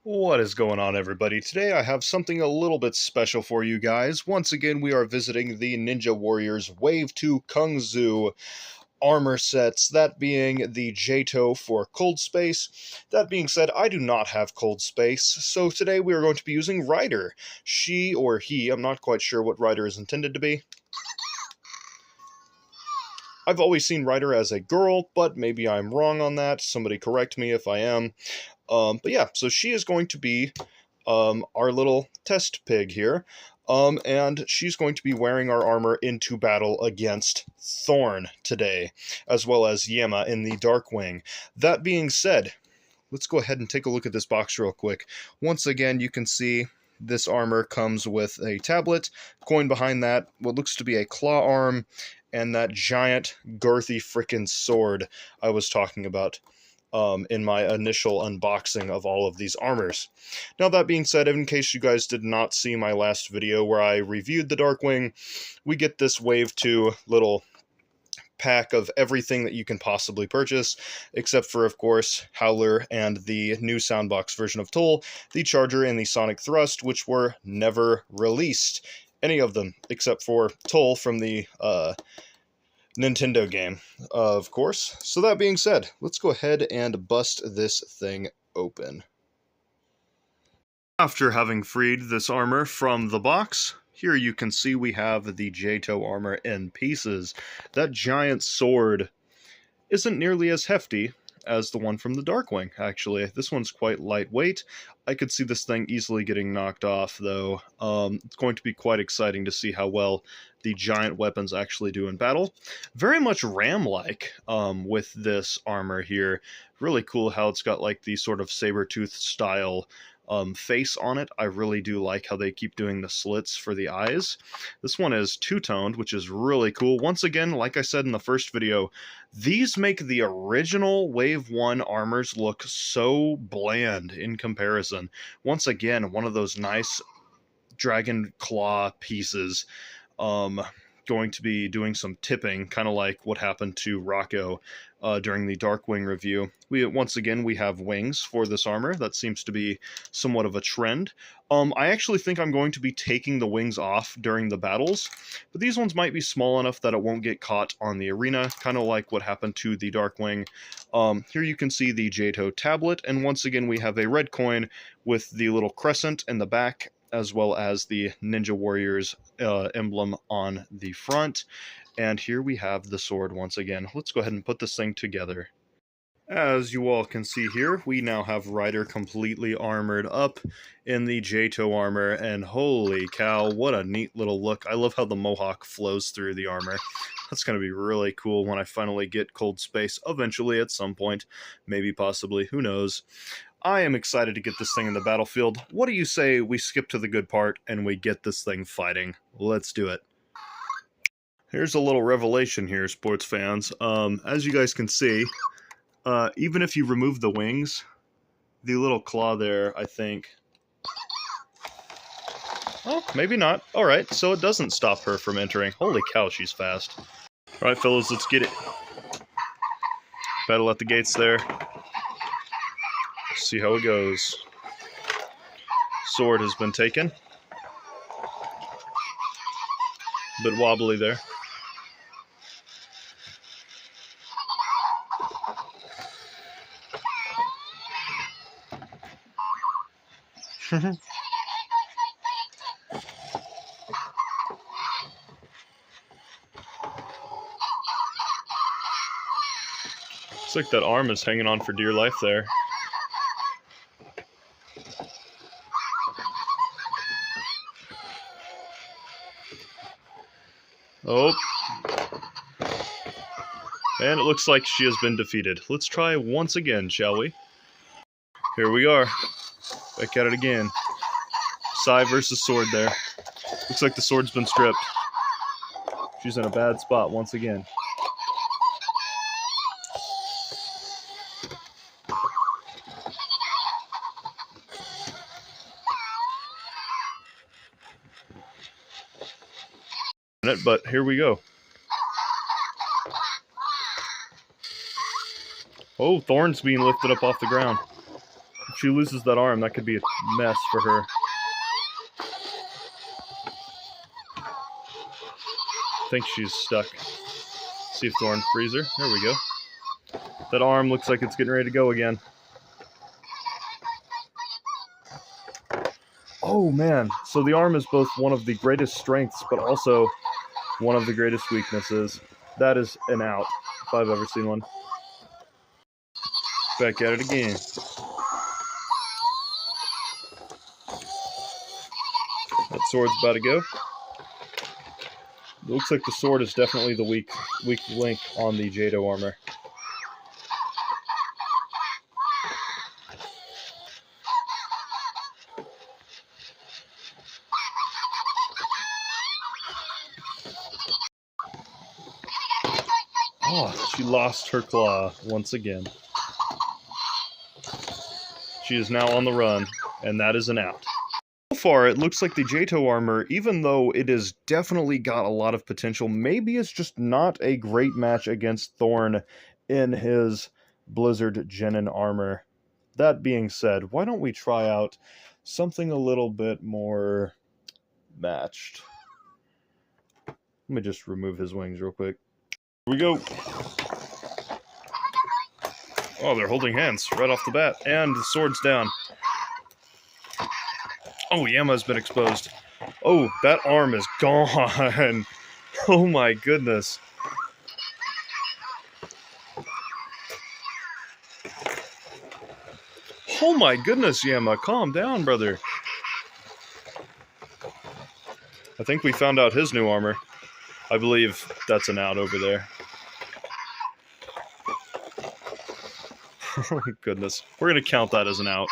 What is going on, everybody? Today I have something a little bit special for you guys. Once again, we are visiting the Ninja Warriors Wave 2 Kung Zhu armor sets, that being the Jato for Cold Space. That being said, I do not have Cold Space, so today we are going to be using Ryder. She or he, I'm not quite sure what Ryder is intended to be. I've always seen Ryder as a girl, but maybe I'm wrong on that. Somebody correct me if I am. But yeah, so she is going to be our little test pig here. And she's going to be wearing our armor into battle against Thorn today, as well as Yema in the Darkwing. That being said, let's go ahead and take a look at this box real quick. Once again, you can see this armor comes with a tablet, coin behind that, what looks to be a claw arm, and that giant, girthy frickin' sword I was talking about in my initial unboxing of all of these armors. Now, that being said, in case you guys did not see my last video where I reviewed the Darkwing, we get this Wave 2 little pack of everything that you can possibly purchase, except for, of course, Howler and the new Soundbox version of Toll, the Charger and the Sonic Thrust, which were never released. Any of them, except for Toll from the Nintendo game, of course. So that being said, let's go ahead and bust this thing open. After having freed this armor from the box, here you can see we have the Jato armor in pieces. That giant sword isn't nearly as hefty as the one from the Darkwing, actually. This one's quite lightweight. I could see this thing easily getting knocked off, though. It's going to be quite exciting to see how well the giant weapons actually do in battle. Very much Ram-like with this armor here. Really cool how it's got like the sort of saber-tooth style face on it. I really do like how they keep doing the slits for the eyes. This one is two-toned, which is really cool. Once again, like I said in the first video, these make the original Wave 1 armors look so bland in comparison. Once again, one of those nice dragon claw pieces. Going to be doing some tipping, kind of like what happened to Rocco during the Darkwing review. Once again, we have wings for this armor. That seems to be somewhat of a trend. I actually think I'm going to be taking the wings off during the battles, but these ones might be small enough that it won't get caught on the arena, kind of like what happened to the Darkwing. Here you can see the Jato tablet, and once again we have a red coin with the little crescent in the back, as well as the Ninja Warriors emblem on the front. And here we have the sword once again. Let's go ahead and put this thing together. As you all can see here, we now have Ryder completely armored up in the Jato armor, and holy cow, what a neat little look. I love how the mohawk flows through the armor. That's going to be really cool when I finally get Cold Space, eventually at some point, maybe possibly, who knows. I am excited to get this thing in the battlefield. What do you say we skip to the good part and we get this thing fighting? Let's do it. Here's a little revelation here, sports fans. As you guys can see, even if you remove the wings, the little claw there, I think... Oh, maybe not. Alright, so it doesn't stop her from entering. Holy cow, she's fast. Alright, fellas, let's get it. Battle at the gates there. See how it goes. Sword has been taken. A bit wobbly there. Looks like that arm is hanging on for dear life there. Oh. And it looks like she has been defeated. Let's try once again, shall we? Here we are. Back at it again. Sai versus sword there. Looks like the sword's been stripped. She's in a bad spot once again. But here we go. Oh, Thorn's being lifted up off the ground. she loses that arm, that could be a mess for her. I think she's stuck. See if Thorn frees her. There we go. That arm looks like it's getting ready to go again. Oh man, so the arm is both one of the greatest strengths, but also one of the greatest weaknesses. That is an out, if I've ever seen one. Back at it again. That sword's about to go. It looks like the sword is definitely the weak link on the Jato armor. Oh, she lost her claw once again. She is now on the run, and that is an out. So far, it looks like the Jato armor, even though it has definitely got a lot of potential, maybe it's just not a great match against Thorn in his Blizzard Genin armor. That being said, why don't we try out something a little bit more matched? Let me just remove his wings real quick. Here we go. Oh, they're holding hands right off the bat, and the sword's down. Oh, Yama's been exposed. Oh, that arm is gone. Oh my goodness. Oh my goodness, Yama, calm down, brother. I think we found out his new armor. I believe that's an out over there. Oh my goodness. We're going to count that as an out.